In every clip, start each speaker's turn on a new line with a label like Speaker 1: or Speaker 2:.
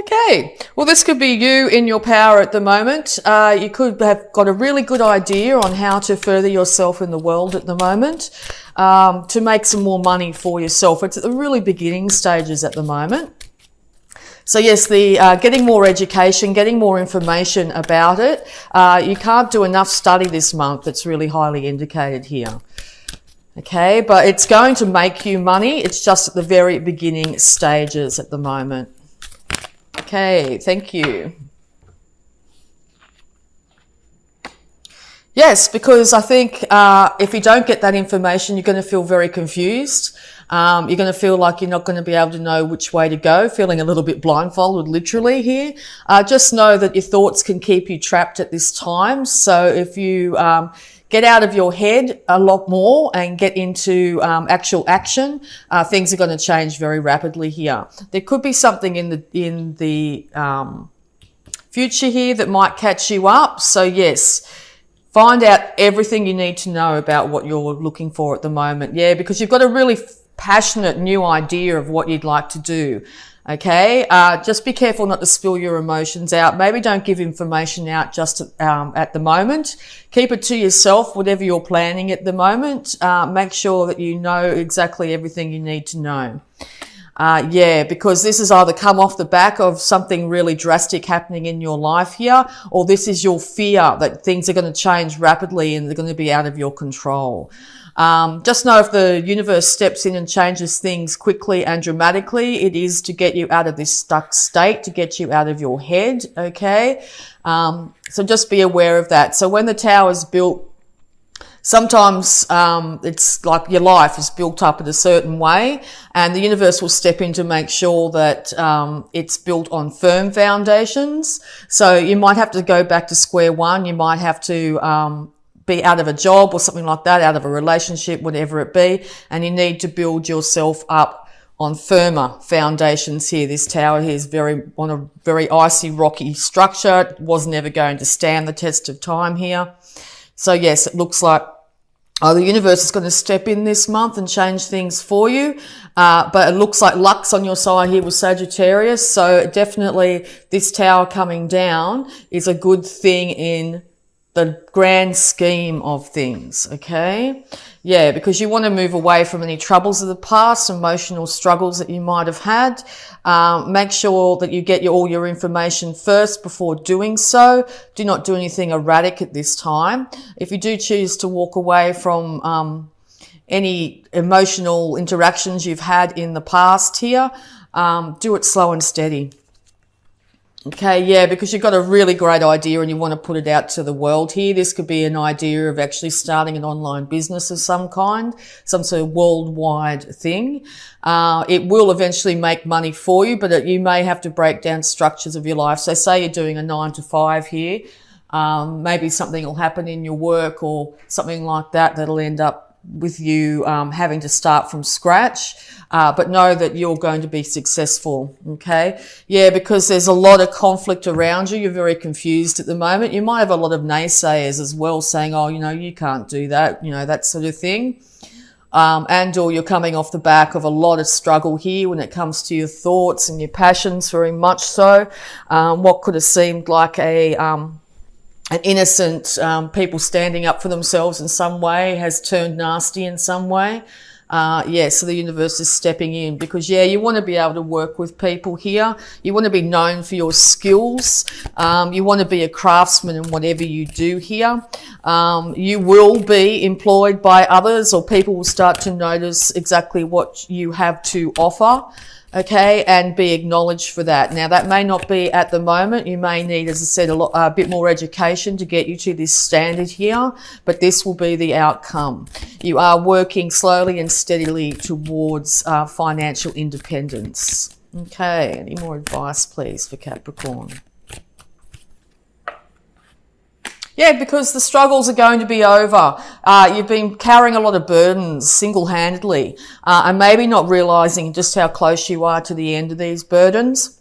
Speaker 1: Okay, well, this could be you in your power at the moment. You could have got a really good idea on how to further yourself in the world at the moment, to make some more money for yourself. It's at the really beginning stages at the moment. So yes, the getting more education, getting more information about it. You can't do enough study this month. It's really highly indicated here. Okay, but it's going to make you money. It's just at the very beginning stages at the moment. Okay, thank you. Yes, because I think if you don't get that information, you're going to feel very confused. You're going to feel like you're not going to be able to know which way to go, feeling a little bit blindfolded literally here. Just know that your thoughts can keep you trapped at this time. So if you get out of your head a lot more and get into actual action, things are going to change very rapidly here. There could be something in the future here that might catch you up. So yes, find out everything you need to know about what you're looking for at the moment. Yeah, because you've got a really passionate new idea of what you'd like to do. Okay, just be careful not to spill your emotions out. Maybe don't give information out just at the moment. Keep it to yourself, whatever you're planning at the moment. Make sure that you know exactly everything you need to know. Yeah, because this has either come off the back of something really drastic happening in your life here, or this is your fear that things are going to change rapidly and they're going to be out of your control. Just know if the universe steps in and changes things quickly and dramatically, it is to get you out of this stuck state, to get you out of your head, okay? So just be aware of that. So when the tower is built, sometimes it's like your life is built up in a certain way, and the universe will step in to make sure that it's built on firm foundations. So you might have to go back to square one. You might have to be out of a job or something like that, out of a relationship, whatever it be, and you need to build yourself up on firmer foundations here. This tower here is on a very icy, rocky structure. It was never going to stand the test of time here. So yes, it looks like the universe is going to step in this month and change things for you. But it looks like luck's on your side here with Sagittarius. So definitely this tower coming down is a good thing in the grand scheme of things, okay? Yeah, because you want to move away from any troubles of the past, emotional struggles that you might have had. Make sure that you get all your information first before doing so. Do not do anything erratic at this time. If you do choose to walk away from any emotional interactions you've had in the past here, do it slow and steady. Okay, yeah, because you've got a really great idea and you want to put it out to the world here. This could be an idea of actually starting an online business of some kind, some sort of worldwide thing. It will eventually make money for you, but you may have to break down structures of your life. So say you're doing a 9 to 5 here. Maybe something will happen in your work or something like that that'll end up with you having to start from scratch. But know that you're going to be successful, okay? Yeah, because there's a lot of conflict around you. You're very confused at the moment. You might have a lot of naysayers as well saying, oh, you can't do that, that sort of thing. And/or you're coming off the back of a lot of struggle here when it comes to your thoughts and your passions, very much so. What could have seemed like an innocent people standing up for themselves in some way has turned nasty in some way. So the universe is stepping in because, you want to be able to work with people here. You want to be known for your skills. You want to be a craftsman in whatever you do here. You will be employed by others, or people will start to notice exactly what you have to offer. Okay, and be acknowledged for that. Now, that may not be at the moment. You may need, as I said, a bit more education to get you to this standard here, but this will be the outcome. You are working slowly and steadily towards financial independence. Okay, any more advice, please, for Capricorn? Yeah, because the struggles are going to be over. You've been carrying a lot of burdens single-handedly, and maybe not realizing just how close you are to the end of these burdens.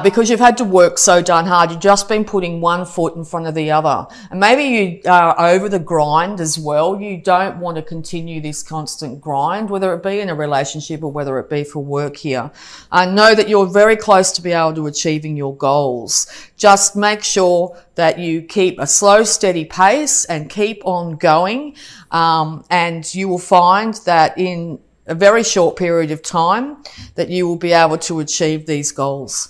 Speaker 1: because you've had to work so darn hard. You've just been putting one foot in front of the other. And maybe you are over the grind as well. You don't want to continue this constant grind, whether it be in a relationship or whether it be for work here. Know that you're very close to be able to achieving your goals. Just make sure that you keep a slow, steady pace and keep on going. And you will find that in a very short period of time that you will be able to achieve these goals.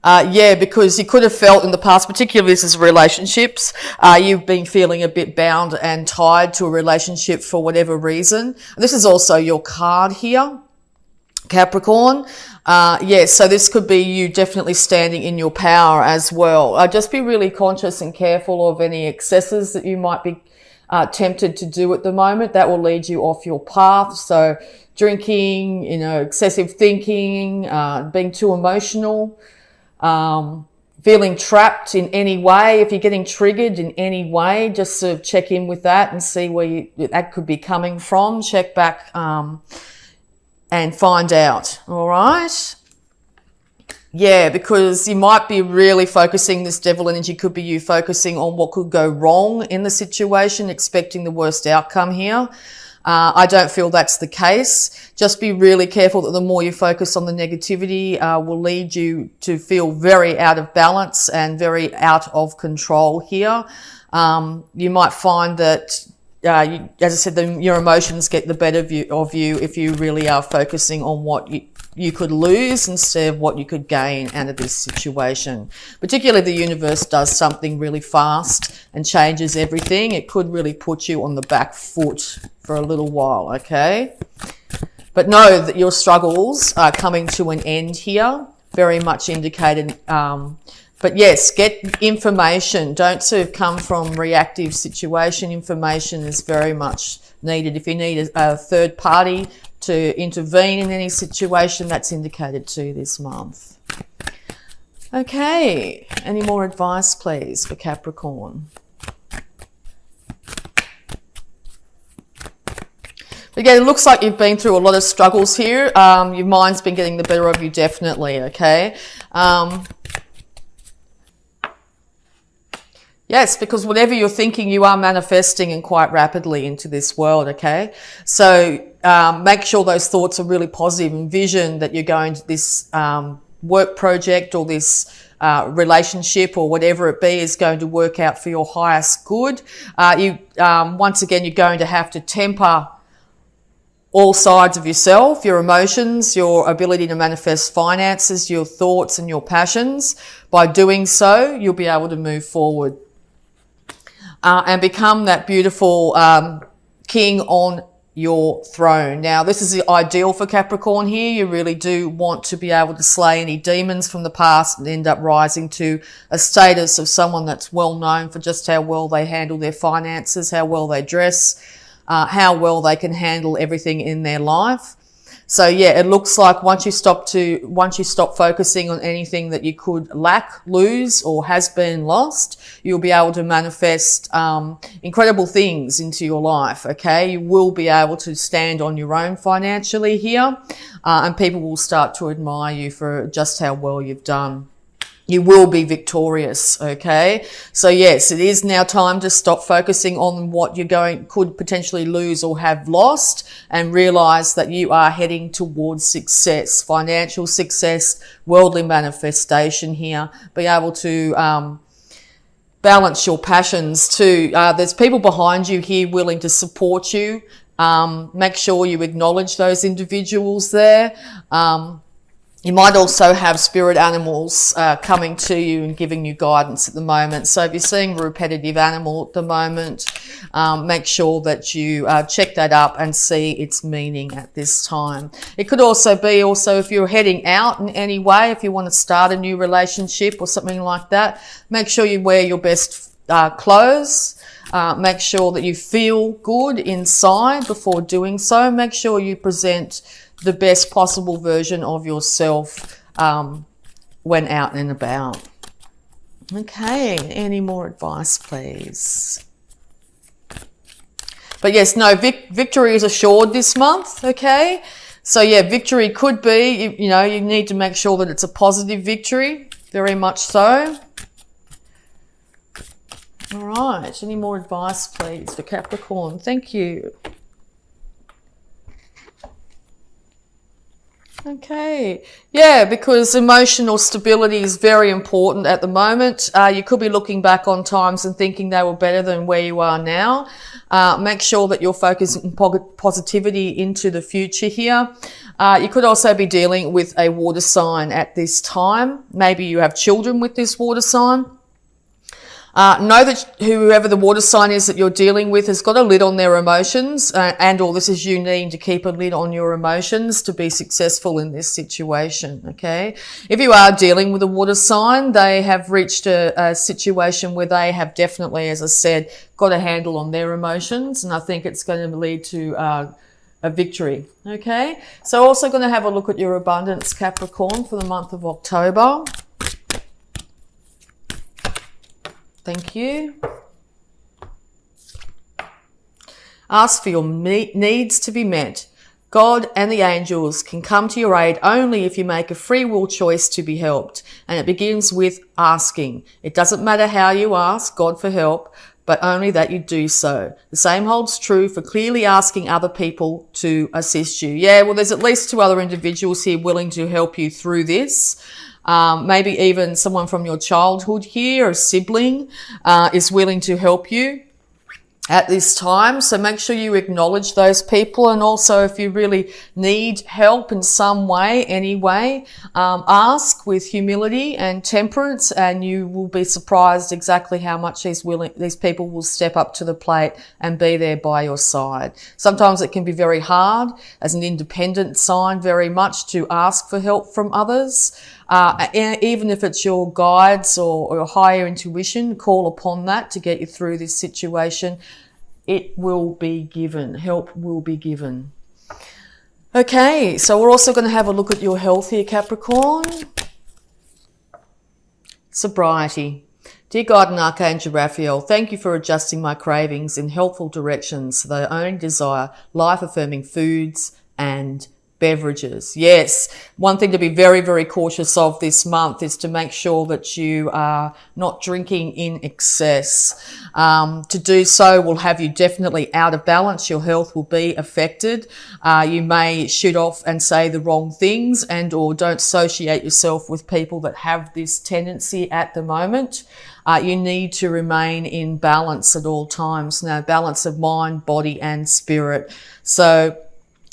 Speaker 1: Because you could have felt in the past, particularly this is relationships, you've been feeling a bit bound and tied to a relationship for whatever reason. This is also your card here, Capricorn. So this could be you definitely standing in your power as well. Just be really conscious and careful of any excesses that you might be tempted to do at the moment. That will lead you off your path. So drinking, excessive thinking, being too emotional, feeling trapped in any way. If you're getting triggered in any way, just sort of check in with that and see where that could be coming from. Check back and find out. All right. Because you might be really focusing, this devil energy could be you focusing on what could go wrong in the situation, expecting the worst outcome here. I don't feel that's the case. Just be really careful that the more you focus on the negativity will lead you to feel very out of balance and very out of control here. You might find that, as I said, your emotions get the better of you if you really are focusing on what you could lose instead of what you could gain out of this situation. Particularly if the universe does something really fast and changes everything, it could really put you on the back foot for a little while, okay? But know that your struggles are coming to an end here, very much indicated. But yes, get information. Don't sort of come from reactive situation. Information is very much needed. If you need a third party to intervene in any situation, that's indicated too this month. Okay, any more advice, please, for Capricorn? Again, it looks like you've been through a lot of struggles here. Your mind's been getting the better of you, definitely, okay? Yes, because whatever you're thinking, you are manifesting and quite rapidly into this world, okay? So make sure those thoughts are really positive. Envision that you're going to this work project or this relationship or whatever it be is going to work out for your highest good. Once again, you're going to have to temper all sides of yourself, your emotions, your ability to manifest finances, your thoughts and your passions. By doing so, you'll be able to move forward. And become that beautiful king on your throne. Now, this is the ideal for Capricorn here. You really do want to be able to slay any demons from the past and end up rising to a status of someone that's well known for just how well they handle their finances, how well they dress, how well they can handle everything in their life. So yeah, it looks like once you stop focusing on anything that you could lack, lose, or has been lost, you'll be able to manifest incredible things into your life, okay? You will be able to stand on your own financially here, and people will start to admire you for just how well you've done. You will be victorious, okay? So yes, it is now time to stop focusing on what could potentially lose or have lost and realize that you are heading towards success, financial success, worldly manifestation here. Be able to balance your passions too. There's people behind you here willing to support you. Make sure you acknowledge those individuals there. You might also have spirit animals coming to you and giving you guidance at the moment. So if you're seeing a repetitive animal at the moment, make sure that you check that up and see its meaning at this time. It could also be if you're heading out in any way, if you want to start a new relationship or something like that, make sure you wear your best clothes. Make sure that you feel good inside before doing so. Make sure you present the best possible version of yourself when out and about. Okay, any more advice, please? But yes, no, victory is assured this month, okay? So yeah, victory could be, you know, you need to make sure that it's a positive victory, very much so. All right, any more advice, please, for Capricorn? Thank you. Okay, yeah, because emotional stability is very important at the moment. You could be looking back on times and thinking they were better than where you are now. Make sure that you're focusing positivity into the future here. You could also be dealing with a water sign at this time. Maybe you have children with this water sign. Know that whoever the water sign is that you're dealing with has got a lid on their emotions, and or this is you needing to keep a lid on your emotions to be successful in this situation, okay? If you are dealing with a water sign, they have reached a situation where they have definitely, as I said, got a handle on their emotions, and I think it's going to lead to a victory, okay? So also going to have a look at your abundance, Capricorn, for the month of October. Thank you. Ask for your needs to be met. God and the angels can come to your aid only if you make a free will choice to be helped. And it begins with asking. It doesn't matter how you ask God for help, but only that you do so. The same holds true for clearly asking other people to assist you. Yeah, well, there's at least 2 other individuals here willing to help you through this. Maybe even someone from your childhood here, a sibling, is willing to help you at this time. So make sure you acknowledge those people. And also, if you really need help in some way, anyway, ask with humility and temperance, and you will be surprised exactly how much these people will step up to the plate and be there by your side. Sometimes it can be very hard as an independent sign, very much, to ask for help from others. Even if it's your guides or your higher intuition, call upon that to get you through this situation. It will be given. Help will be given. Okay, so we're also going to have a look at your health here, Capricorn. Sobriety. Dear God and Archangel Raphael, thank you for adjusting my cravings in helpful directions so that I only desire life-affirming foods and beverages. Yes, one thing to be very, very cautious of this month is to make sure that you are not drinking in excess. To do so will have you definitely out of balance. Your health will be affected. You may shoot off and say the wrong things, and or don't associate yourself with people that have this tendency at the moment. You need to remain in balance at all times. Now, balance of mind, body and spirit. So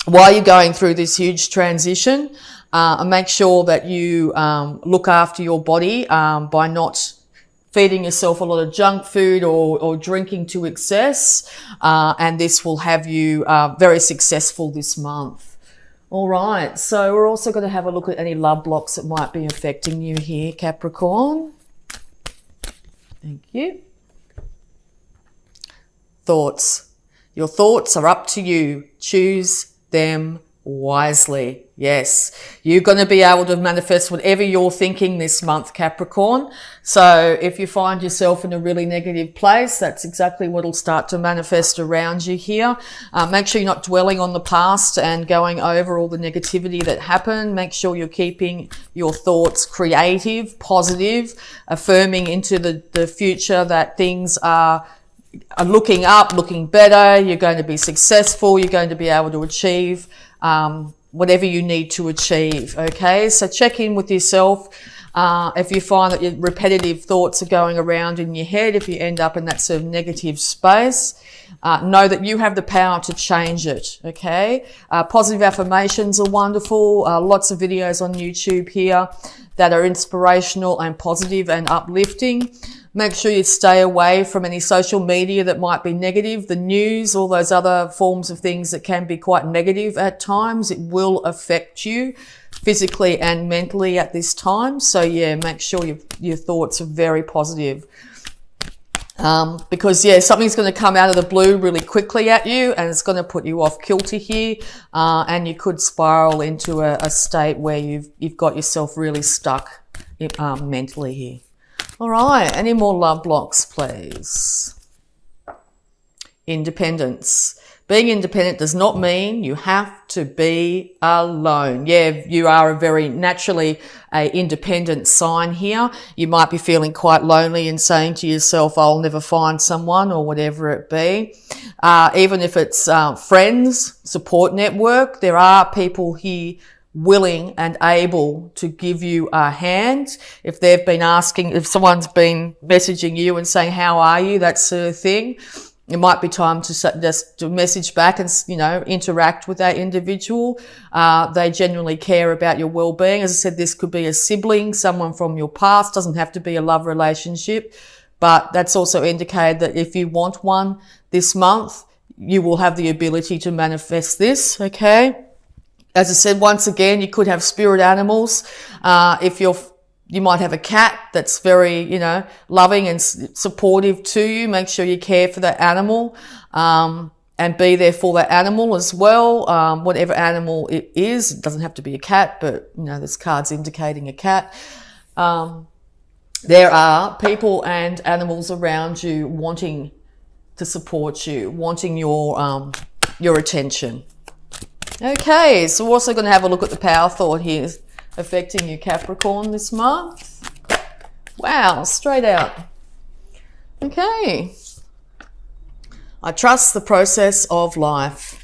Speaker 1: while you're going through this huge transition, make sure that you look after your body by not feeding yourself a lot of junk food or drinking to excess, and this will have you very successful this month. All right, so we're also going to have a look at any love blocks that might be affecting you here, Capricorn. Thank you. Thoughts. Your thoughts are up to you. Choose them wisely. Yes, you're going to be able to manifest whatever you're thinking this month, Capricorn. So if you find yourself in a really negative place, that's exactly what will start to manifest around you here. Make sure you're not dwelling on the past and going over all the negativity that happened. Make sure you're keeping your thoughts creative, positive, affirming into the future that things are looking up, looking better. You're going to be successful. You're going to be able to achieve whatever you need to achieve. Okay, so check in with yourself. If you find that your repetitive thoughts are going around in your head, if you end up in that sort of negative space, know that you have the power to change it. Okay, positive affirmations are wonderful. Lots of videos on YouTube here that are inspirational and positive and uplifting. Make sure you stay away from any social media that might be negative, the news, all those other forms of things that can be quite negative at times. It will affect you physically and mentally at this time. So yeah, make sure your thoughts are very positive. Because yeah, something's going to come out of the blue really quickly at you, and it's going to put you off kilter here, and you could spiral into a state where you've got yourself really stuck mentally here. All right, any more love blocks, please? Independence. Being independent does not mean you have to be alone. Yeah, you are a very naturally a independent sign here. You might be feeling quite lonely and saying to yourself, I'll never find someone, or whatever it be. Even if it's friends, support network, there are people here willing and able to give you a hand. If they've been asking, if someone's been messaging you and saying, how are you, that sort of thing, it might be time to just to message back and, interact with that individual. They genuinely care about your well-being. As I said, this could be a sibling, someone from your past, doesn't have to be a love relationship, but that's also indicated that if you want one this month, you will have the ability to manifest this, okay? As I said, once again, you could have spirit animals. You might have a cat that's very, loving and supportive to you. Make sure you care for that animal, and be there for that animal as well. Whatever animal it is, it doesn't have to be a cat, but, there's cards indicating a cat. There are people and animals around you wanting to support you, wanting your attention. Okay, so we're also going to have a look at the power thought here affecting you, Capricorn, this month. Wow, straight out. Okay. I trust the process of life.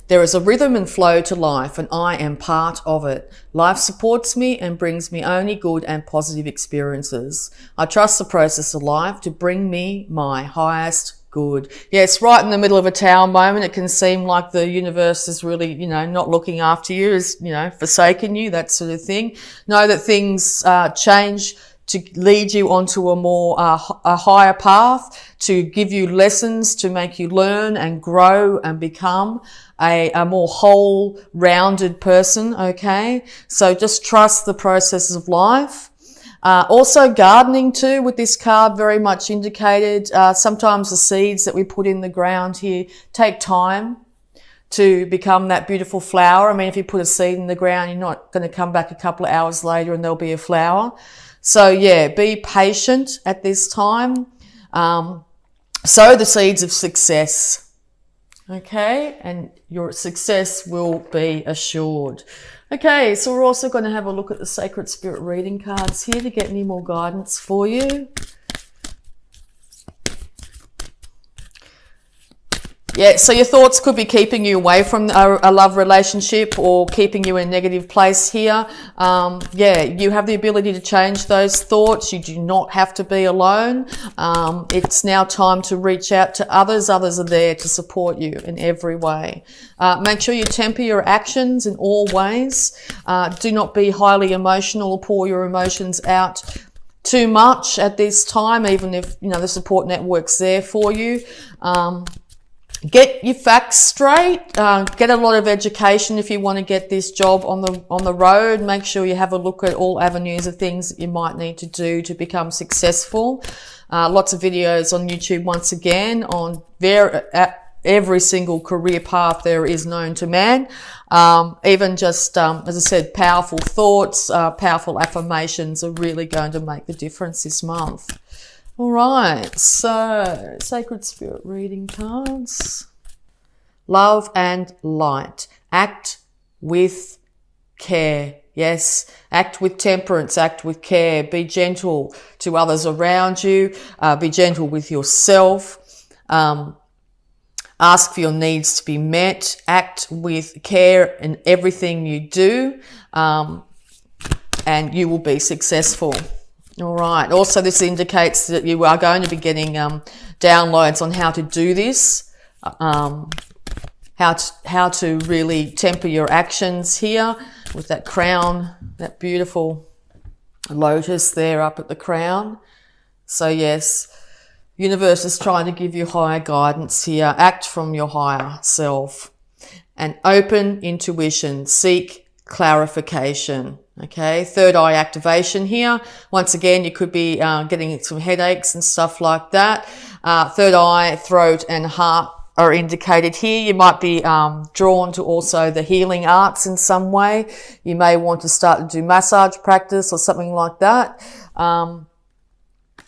Speaker 1: There is a rhythm and flow to life, and I am part of it. Life supports me and brings me only good and positive experiences. I trust the process of life to bring me my highest good. Yes, right in the middle of a tower moment, it can seem like the universe is really, not looking after you, is, forsaken you, that sort of thing. Know that things change to lead you onto a higher path, to give you lessons, to make you learn and grow and become a more whole, rounded person, okay? So just trust the processes of life. Also gardening too, with this card very much indicated. Sometimes the seeds that we put in the ground here take time to become that beautiful flower. I mean, if you put a seed in the ground, you're not going to come back a couple of hours later and there'll be a flower. So yeah, be patient at this time. Sow the seeds of success. Okay, and your success will be assured. Okay, so we're also going to have a look at the Sacred Spirit reading cards here to get any more guidance for you. Yeah, so your thoughts could be keeping you away from a love relationship or keeping you in a negative place here. You have the ability to change those thoughts. You do not have to be alone. It's now time to reach out to others. Others are there to support you in every way. Make sure you temper your actions in all ways. Do not be highly emotional or pour your emotions out too much at this time, even if, the support network's there for you. Get your facts straight. Get a lot of education if you want to get this job on the road. Make sure you have a look at all avenues of things that you might need to do to become successful. Lots of videos on YouTube once again on every single career path there is known to man. Even just, as I said, powerful thoughts, powerful affirmations are really going to make the difference this month. All right, so Sacred Spirit reading cards. Love and light. Act with care. Yes, act with temperance, act with care. Be gentle to others around you. Be gentle with yourself. Ask for your needs to be met. Act with care in everything you do, and you will be successful. All right. Also, this indicates that you are going to be getting downloads on how to do this, how to really temper your actions here with that crown, that beautiful lotus there up at the crown. So yes, universe is trying to give you higher guidance here. Act from your higher self and open intuition. Seek clarification. Okay, third eye activation here. Once again, you could be getting some headaches and stuff like that. Third eye, throat and heart are indicated here. You might be drawn to also the healing arts in some way. You may want to start to do massage practice or something like that.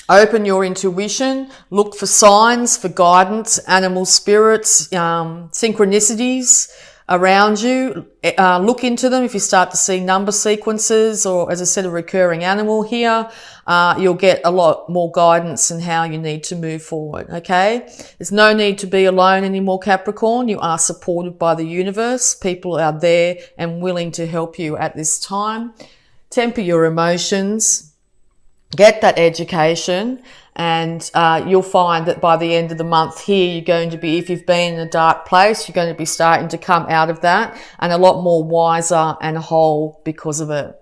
Speaker 1: Open your intuition, look for signs, for guidance, animal spirits, synchronicities around you. Look into them. If you start to see number sequences or, as I said, a recurring animal here, you'll get a lot more guidance in how you need to move forward, okay? There's no need to be alone anymore, Capricorn. You are supported by the universe. People are there and willing to help you at this time. Temper your emotions. Get that education, and you'll find that by the end of the month here, you're going to be, if you've been in a dark place, you're going to be starting to come out of that and a lot more wiser and whole because of it.